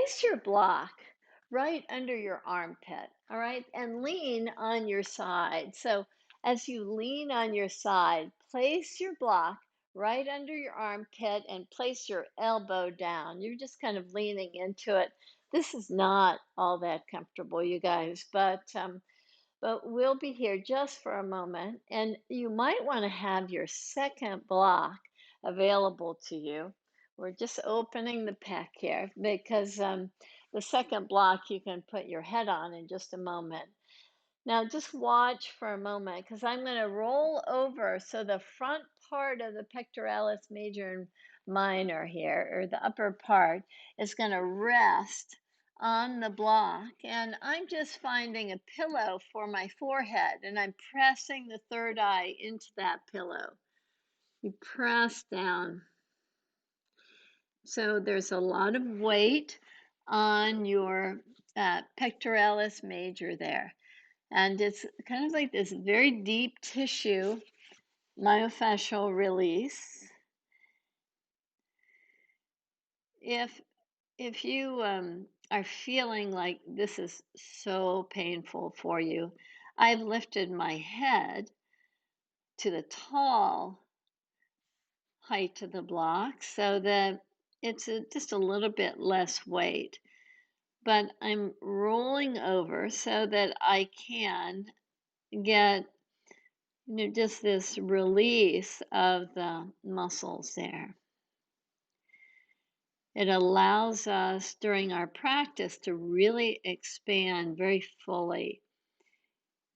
place your block right under your armpit, all right, and lean on your side. So, as you lean on your side, place your block right under your armpit and place your elbow down. You're just kind of leaning into it. This is not all that comfortable, you guys, but we'll be here just for a moment, and you might want to have your second block available to you. We're just opening the pack here because the second block you can put your head on in just a moment. Now, just watch for a moment because I'm going to roll over so the front part of the pectoralis major and minor here, or the upper part, is going to rest on the block. And I'm just finding a pillow for my forehead, and I'm pressing the third eye into that pillow. You press down. So there's a lot of weight on your pectoralis major there. And it's kind of like this very deep tissue, myofascial release. If if you are feeling like this is so painful for you, I've lifted my head to the tall height of the block so that it's just a little bit less weight. But I'm rolling over so that I can get just this release of the muscles there. It allows us during our practice to really expand very fully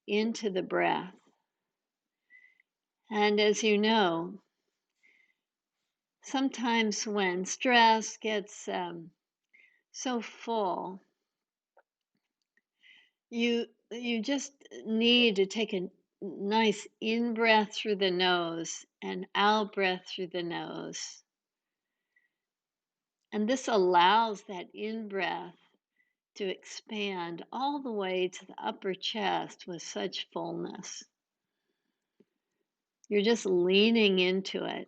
into the breath. And as you know, sometimes when stress gets so full, you just need to take a nice in breath through the nose and out breath through the nose. And this allows that in breath to expand all the way to the upper chest with such fullness. You're just leaning into it.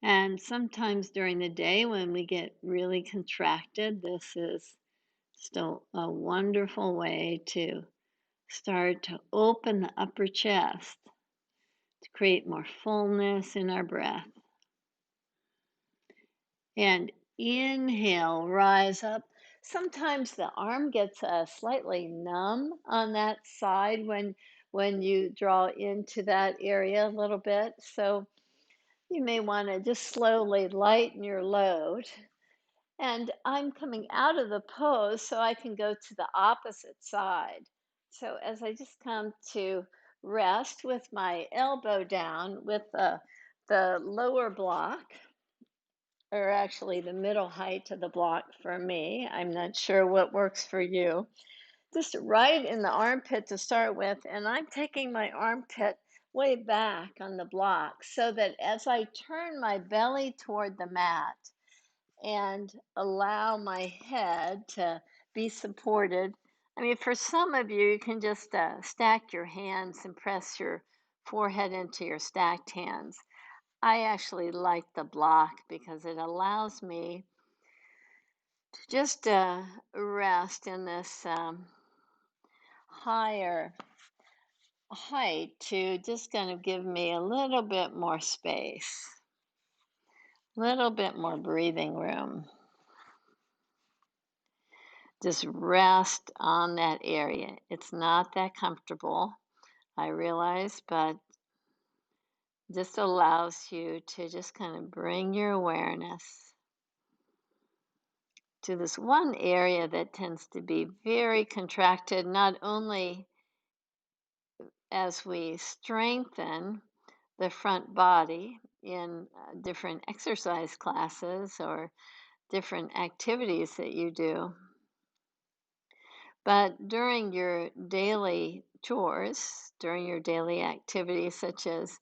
And sometimes during the day when we get really contracted, this is still a wonderful way to start to open the upper chest to create more fullness in our breath. And inhale, rise up. Sometimes the arm gets slightly numb on that side when you draw into that area a little bit. So you may want to just slowly lighten your load. And I'm coming out of the pose so I can go to the opposite side. So as I just come to rest with my elbow down with the lower block, or actually the middle height of the block for me. I'm not sure what works for you. Just right in the armpit to start with, and I'm taking my armpit way back on the block so that as I turn my belly toward the mat and allow my head to be supported. I mean, for some of you, you can just stack your hands and press your forehead into your stacked hands. I actually like the block because it allows me to just rest in this higher height to just kind of give me a little bit more space, a little bit more breathing room. Just rest on that area. It's not that comfortable, I realize, but just allows you to just kind of bring your awareness to this one area that tends to be very contracted, not only as we strengthen the front body in different exercise classes or different activities that you do, but during your daily chores, during your daily activities, such as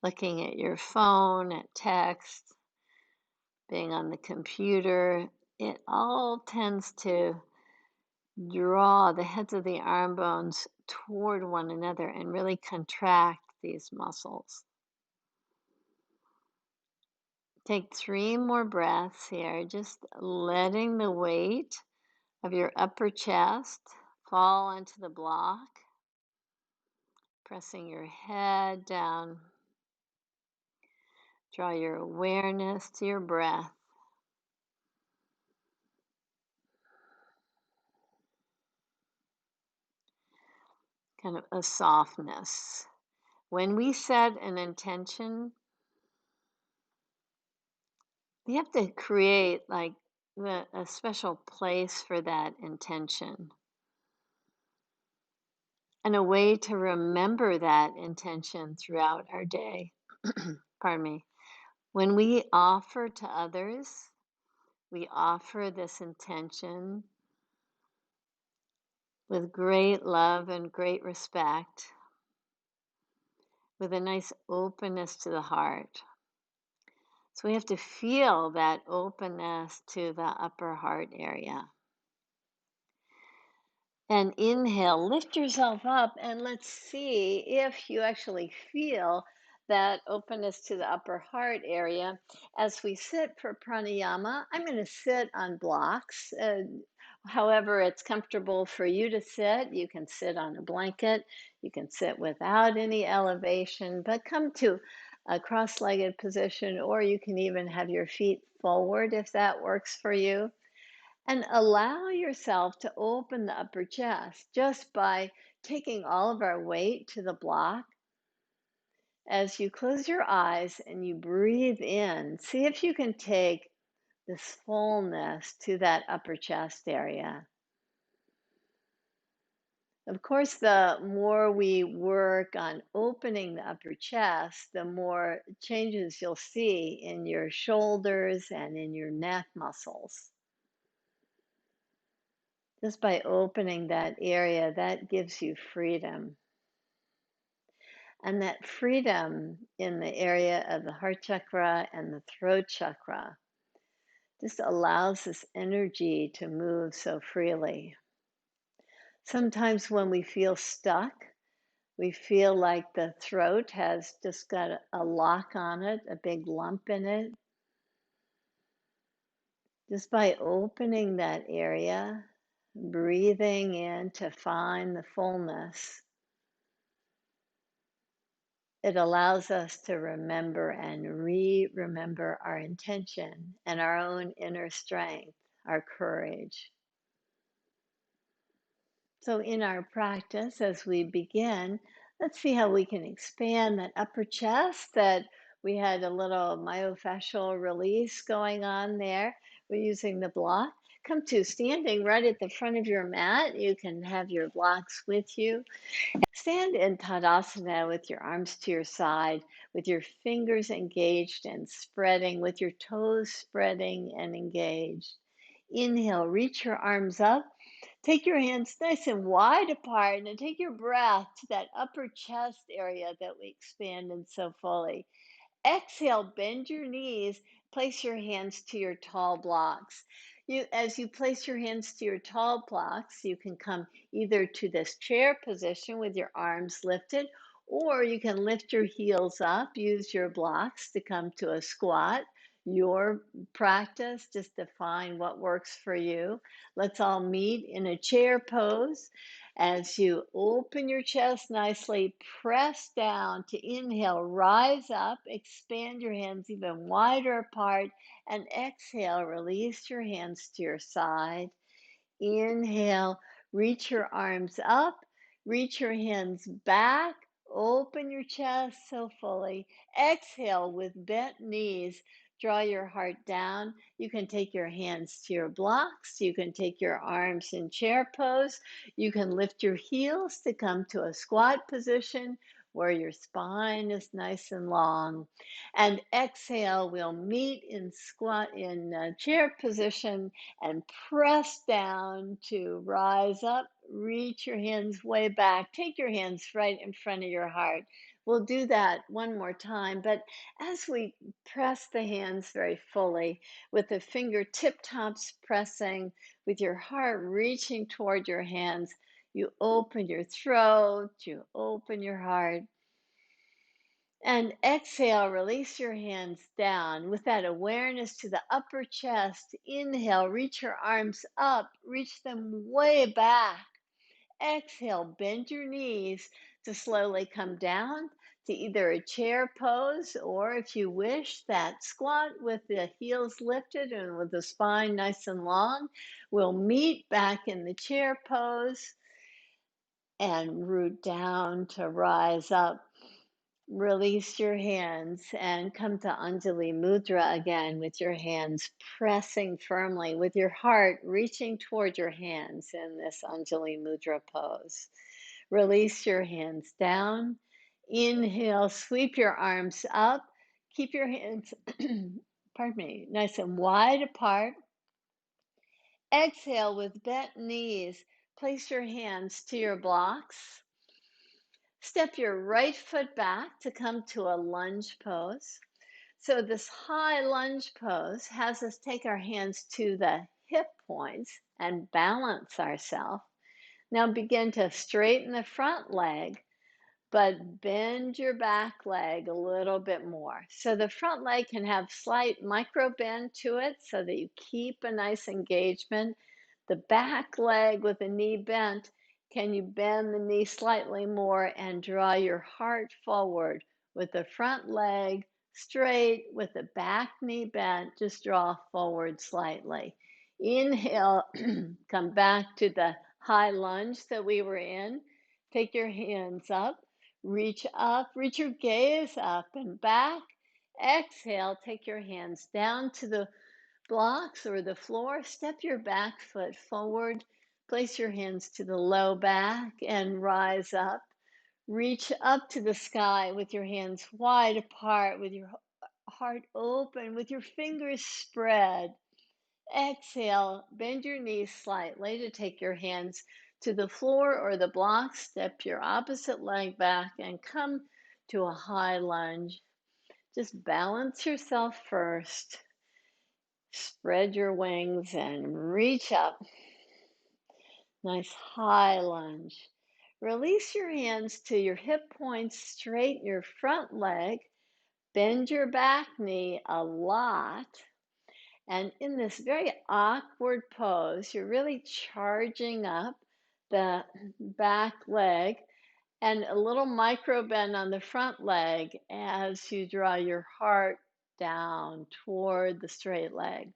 looking at your phone, at text, being on the computer, it all tends to draw the heads of the arm bones toward one another and really contract these muscles. Take 3 more breaths here, just letting the weight of your upper chest fall onto the block, pressing your head down. Draw your awareness to your breath. Kind of a softness. When we set an intention, we have to create like a special place for that intention and a way to remember that intention throughout our day. Pardon me. When we offer to others, we offer this intention with great love and great respect, with a nice openness to the heart. So we have to feel that openness to the upper heart area. And inhale, lift yourself up, and let's see if you actually feel that openness to the upper heart area. As we sit for pranayama, I'm going to sit on blocks. However, it's comfortable for you to sit. You can sit on a blanket, you can sit without any elevation, but come to a cross legged position, or you can even have your feet forward if that works for you. And allow yourself to open the upper chest just by taking all of our weight to the block. As you close your eyes and you breathe in, see if you can take this fullness to that upper chest area. Of course, the more we work on opening the upper chest, the more changes you'll see in your shoulders and in your neck muscles. Just by opening that area, that gives you freedom. And that freedom in the area of the heart chakra and the throat chakra just allows this energy to move so freely. Sometimes when we feel stuck, we feel like the throat has just got a lock on it, a big lump in it. Just by opening that area, breathing in to find the fullness, it allows us to remember and remember our intention and our own inner strength, our courage. So, in our practice, as we begin, let's see how we can expand that upper chest that we had a little myofascial release going on there. We're using the block. Come to standing right at the front of your mat. You can have your blocks with you. Stand in tadasana with your arms to your side, with your fingers engaged and spreading, with your toes spreading and engaged. Inhale, reach your arms up. Take your hands nice and wide apart and take your breath to that upper chest area that we expanded so fully. Exhale, bend your knees, place your hands to your tall blocks. As you place your hands to your tall blocks, you can come either to this chair position with your arms lifted, or you can lift your heels up, use your blocks to come to a squat. Your practice, just define what works for you. Let's all meet in a chair pose. As you open your chest nicely, press down to inhale, rise up, expand your hands even wider apart, and exhale, release your hands to your side. Inhale, reach your arms up, reach your hands back, open your chest so fully. Exhale with bent knees. Draw your heart down. You can take your hands to your blocks. You can take your arms in chair pose. You can lift your heels to come to a squat position where your spine is nice and long. And exhale, we'll meet in squat in chair position and press down to rise up. Reach your hands way back. Take your hands right in front of your heart. We'll do that one more time. But as we press the hands very fully, with the fingertip tops pressing, with your heart reaching toward your hands, you open your throat, you open your heart. And exhale, release your hands down with that awareness to the upper chest. Inhale, reach your arms up, reach them way back. Exhale, bend your knees to slowly come down to either a chair pose or, if you wish, that squat with the heels lifted and with the spine nice and long. We'll meet back in the chair pose and root down to rise up. Release your hands and come to Anjali Mudra again with your hands pressing firmly, with your heart reaching toward your hands in this Anjali Mudra pose. Release your hands down. Inhale, sweep your arms up. Keep your hands, pardon me, nice and wide apart. Exhale with bent knees. Place your hands to your blocks. Step your right foot back to come to a lunge pose. So this high lunge pose has us take our hands to the hip points and balance ourselves. Now begin to straighten the front leg, but bend your back leg a little bit more. So the front leg can have slight micro bend to it so that you keep a nice engagement. The back leg with the knee bent, can you bend the knee slightly more and draw your heart forward with the front leg straight, with the back knee bent, just draw forward slightly. Inhale, come back to the high lunge that we were in. Take your hands up, reach your gaze up and back. Exhale, take your hands down to the blocks or the floor. Step your back foot forward. Place your hands to the low back and rise up. Reach up to the sky with your hands wide apart, with your heart open, with your fingers spread. Exhale, bend your knees slightly to take your hands to the floor or the block. Step your opposite leg back and come to a high lunge. Just balance yourself first. Spread your wings and reach up. Nice high lunge. Release your hands to your hip points, straighten your front leg, bend your back knee a lot. And in this very awkward pose, you're really charging up the back leg and a little micro bend on the front leg as you draw your heart down toward the straight leg.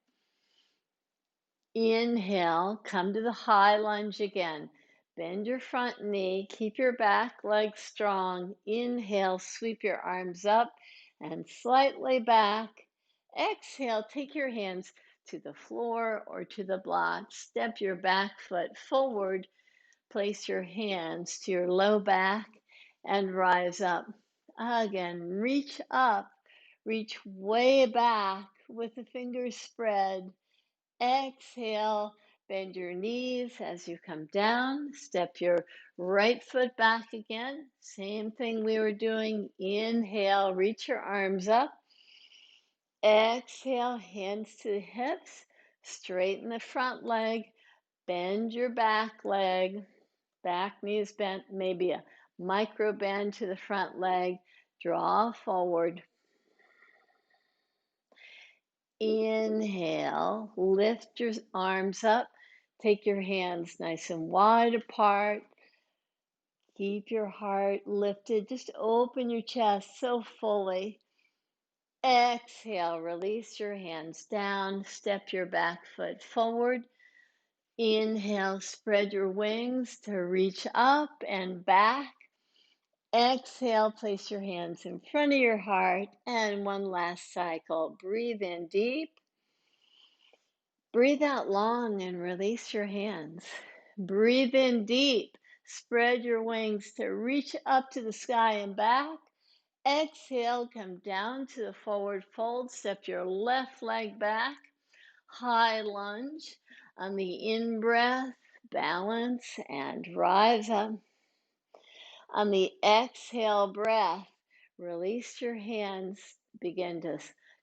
Inhale, come to the high lunge again. Bend your front knee, keep your back leg strong. Inhale, sweep your arms up and slightly back. Exhale, take your hands to the floor or to the block. Step your back foot forward. Place your hands to your low back and rise up. Again, reach up, reach way back with the fingers spread. Exhale, bend your knees as you come down. Step your right foot back again. Same thing we were doing. Inhale, reach your arms up. Exhale, hands to the hips. Straighten the front leg. Bend your back leg. Back knee is bent, maybe a micro bend to the front leg. Draw forward. Inhale, lift your arms up. Take your hands nice and wide apart. Keep your heart lifted. Just open your chest so fully. Exhale, release your hands down. Step your back foot forward. Inhale, spread your wings to reach up and back. Exhale, place your hands in front of your heart. And one last cycle. Breathe in deep. Breathe out long and release your hands. Breathe in deep. Spread your wings to reach up to the sky and back. Exhale, come down to the forward fold. Step your left leg back. High lunge. On the in-breath, balance and rise up. On the exhale breath, release your hands. Begin to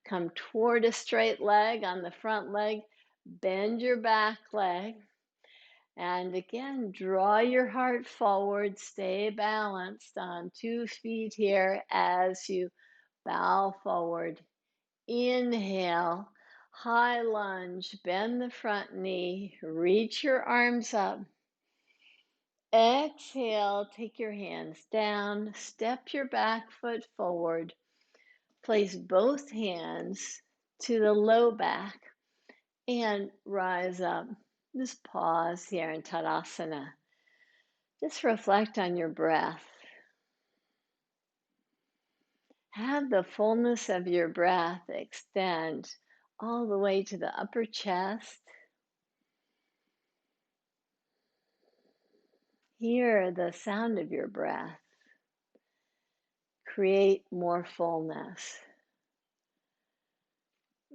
come toward a straight leg on the front leg. Bend your back leg. And again, draw your heart forward, stay balanced on 2 feet here as you bow forward. Inhale, high lunge, bend the front knee, reach your arms up. Exhale, take your hands down, step your back foot forward, place both hands to the low back, and rise up. Just pause here in tadasana. Just reflect on your breath. Have the fullness of your breath extend all the way to the upper chest. Hear the sound of your breath. Create more fullness.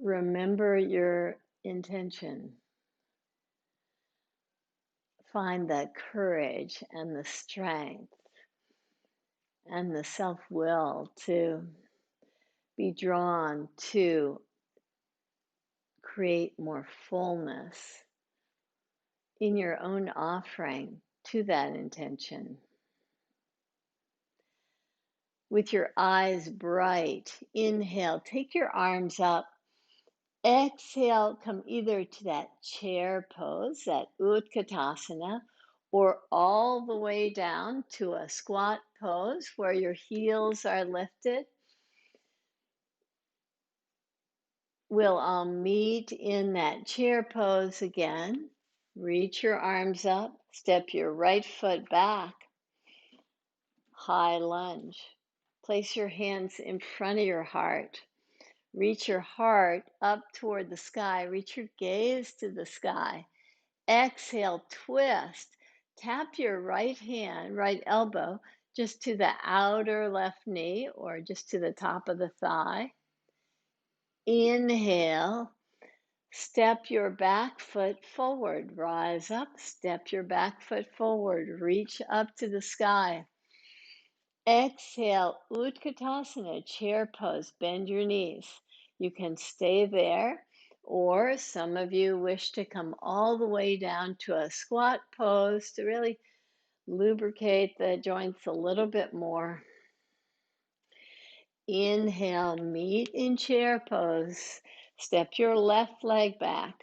Remember your intention. Find the courage and the strength and the self-will to be drawn to create more fullness in your own offering to that intention. With your eyes bright, inhale, take your arms up. Exhale, come either to that chair pose, that utkatasana, or all the way down to a squat pose where your heels are lifted. We'll all meet in that chair pose again. Reach your arms up, step your right foot back, high lunge. Place your hands in front of your heart. Reach your heart up toward the sky. Reach your gaze to the sky. Exhale, twist. Tap your right hand, right elbow, just to the outer left knee or just to the top of the thigh. Inhale. Step your back foot forward. Rise up. Step your back foot forward. Reach up to the sky. Exhale, utkatasana, chair pose, bend your knees. You can stay there, or some of you wish to come all the way down to a squat pose to really lubricate the joints a little bit more. Inhale, meet in chair pose. Step your left leg back.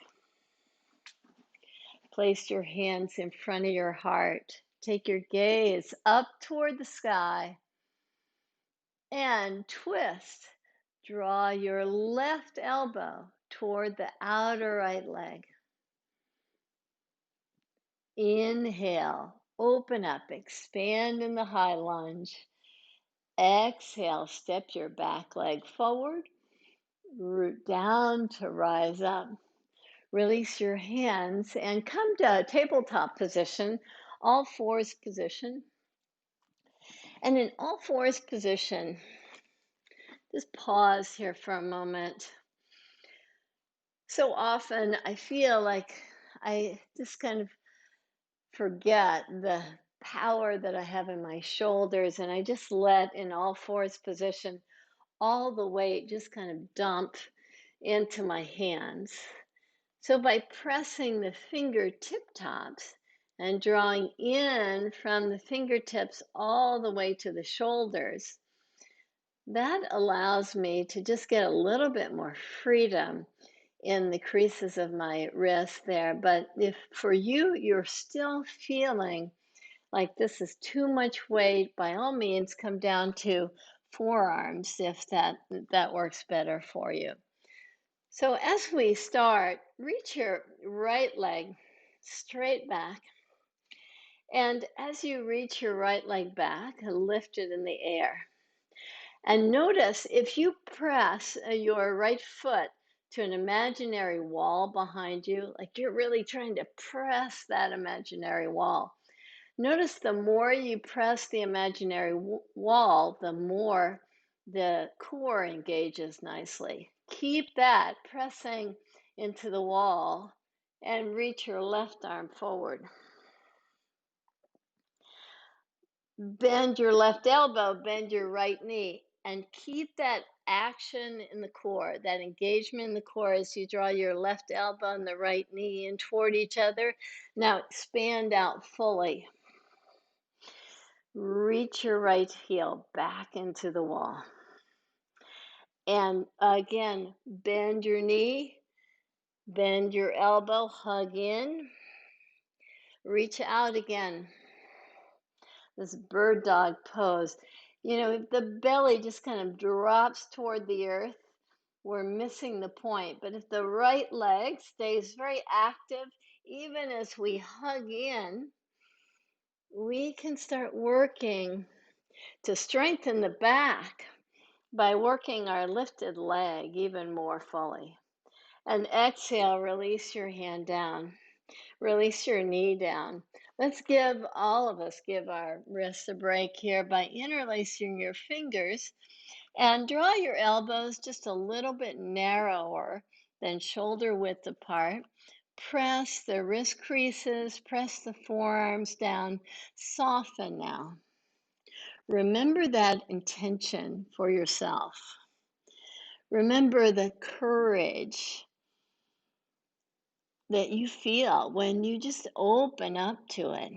Place your hands in front of your heart. Take your gaze up toward the sky. And twist. Draw your left elbow toward the outer right leg. Inhale, open up, expand in the high lunge. Exhale, step your back leg forward, root down to rise up. Release your hands and come to tabletop position, all fours position. And in all fours position, just pause here for a moment. So often I feel like I just kind of forget the power that I have in my shoulders, and I just let in all fours position all the weight just kind of dump into my hands. So by pressing the fingertip tops and drawing in from the fingertips all the way to the shoulders, that allows me to just get a little bit more freedom in the creases of my wrist there. But if for you, you're still feeling like this is too much weight, by all means, come down to forearms if that works better for you. So as we start, reach your right leg straight back. And as you reach your right leg back, lift it in the air. And notice if you press your right foot to an imaginary wall behind you, like you're really trying to press that imaginary wall. Notice the more you press the imaginary wall, the more the core engages nicely. Keep that pressing into the wall and reach your left arm forward. Bend your left elbow, bend your right knee, and keep that action in the core, that engagement in the core as you draw your left elbow and the right knee in toward each other. Now expand out fully. Reach your right heel back into the wall. And again, bend your knee, bend your elbow, hug in, reach out again. This bird dog pose. You know, if the belly just kind of drops toward the earth, we're missing the point. But if the right leg stays very active, even as we hug in, we can start working to strengthen the back by working our lifted leg even more fully. And exhale, release your hand down. Release your knee down. Let's give all of us give our wrists a break here by interlacing your fingers and draw your elbows just a little bit narrower than shoulder width apart. Press the wrist creases, press the forearms down, soften now. Remember that intention for yourself. Remember the courage that you feel when you just open up to it.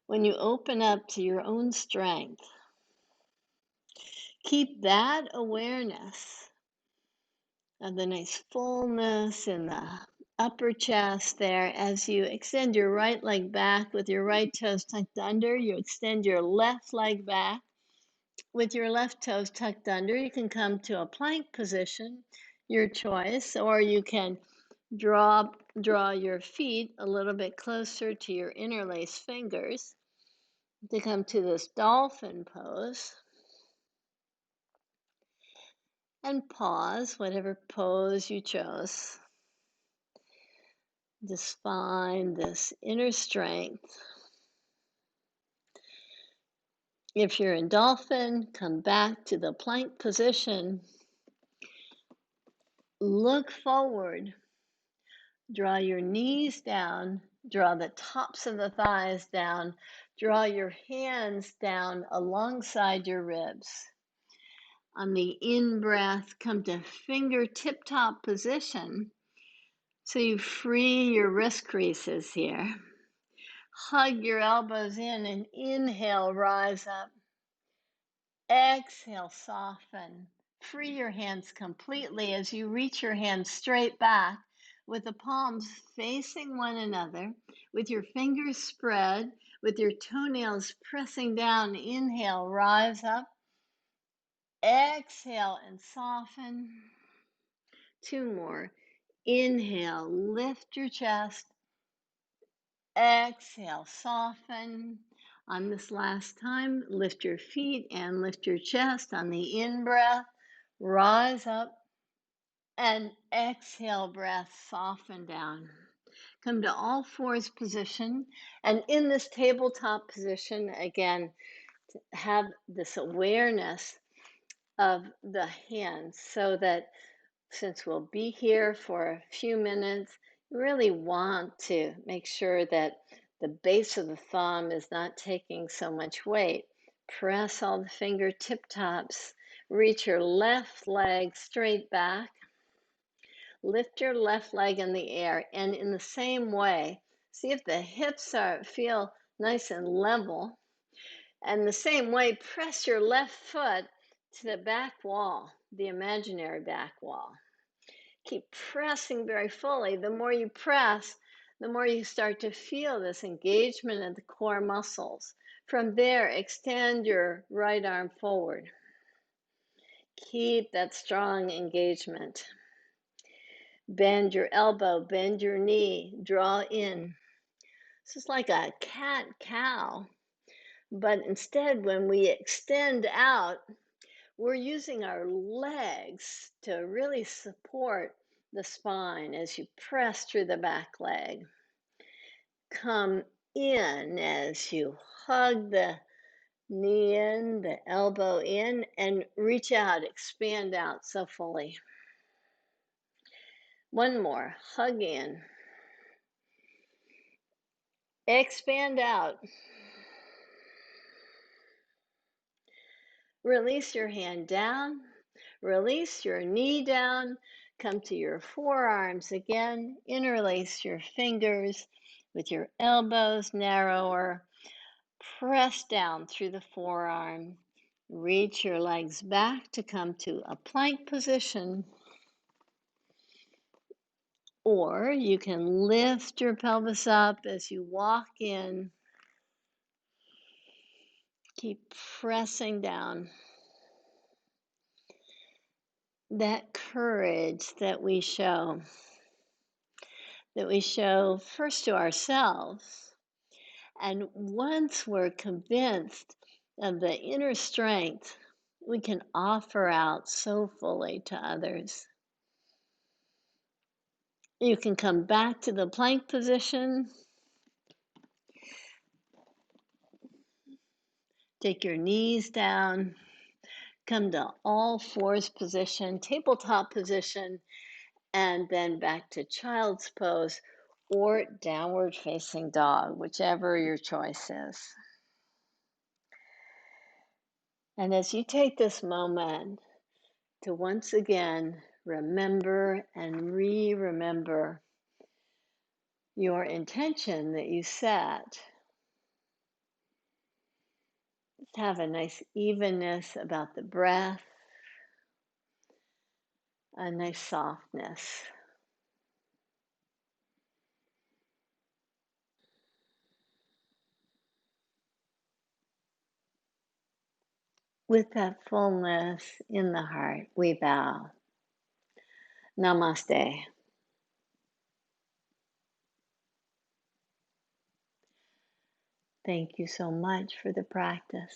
When you open up to your own strength, keep that awareness of the nice fullness in the upper chest there as you extend your right leg back with your right toes tucked under. You extend your left leg back with your left toes tucked under. You can come to a plank position, your choice, or you can draw your feet a little bit closer to your interlaced fingers to come to this dolphin pose. And pause, whatever pose you chose. Just find this inner strength. If you're in dolphin, come back to the plank position. Look forward. Draw your knees down. Draw the tops of the thighs down. Draw your hands down alongside your ribs. On the in-breath, come to fingertip top position. So you free your wrist creases here. Hug your elbows in and inhale, rise up. Exhale, soften. Free your hands completely as you reach your hands straight back with the palms facing one another, with your fingers spread, with your toenails pressing down. Inhale, rise up. Exhale and soften. Two more. Inhale, lift your chest. Exhale, soften. On this last time, lift your feet and lift your chest on the in-breath. Rise up and exhale breath, soften down. Come to all fours position. And in this tabletop position, again, have this awareness of the hands so that since we'll be here for a few minutes, you really want to make sure that the base of the thumb is not taking so much weight. Press all the fingertip tops. Reach your left leg straight back. Lift your left leg in the air. And in the same way, see if the hips feel nice and level. And the same way, press your left foot to the back wall, the imaginary back wall. Keep pressing very fully. The more you press, the more you start to feel this engagement of the core muscles. From there, extend your right arm forward. Keep that strong engagement. Bend your elbow, bend your knee, draw in. This is like a cat-cow, but instead when we extend out, we're using our legs to really support the spine as you press through the back leg. Come in as you hug the knee in, the elbow in, and reach out, expand out so fully. One more, hug in. Expand out. Release your hand down, release your knee down, come to your forearms again, interlace your fingers with your elbows narrower, press down through the forearm, reach your legs back to come to a plank position, or you can lift your pelvis up as you walk in. Keep pressing down. That courage that we show first to ourselves. And once we're convinced of the inner strength, we can offer out so fully to others. You can come back to the plank position. Take your knees down. Come to all fours position, tabletop position, and then back to child's pose or downward facing dog, whichever your choice is. And as you take this moment to once again remember and remember your intention that you set, just have a nice evenness about the breath, a nice softness. With that fullness in the heart, we bow. Namaste. Thank you so much for the practice.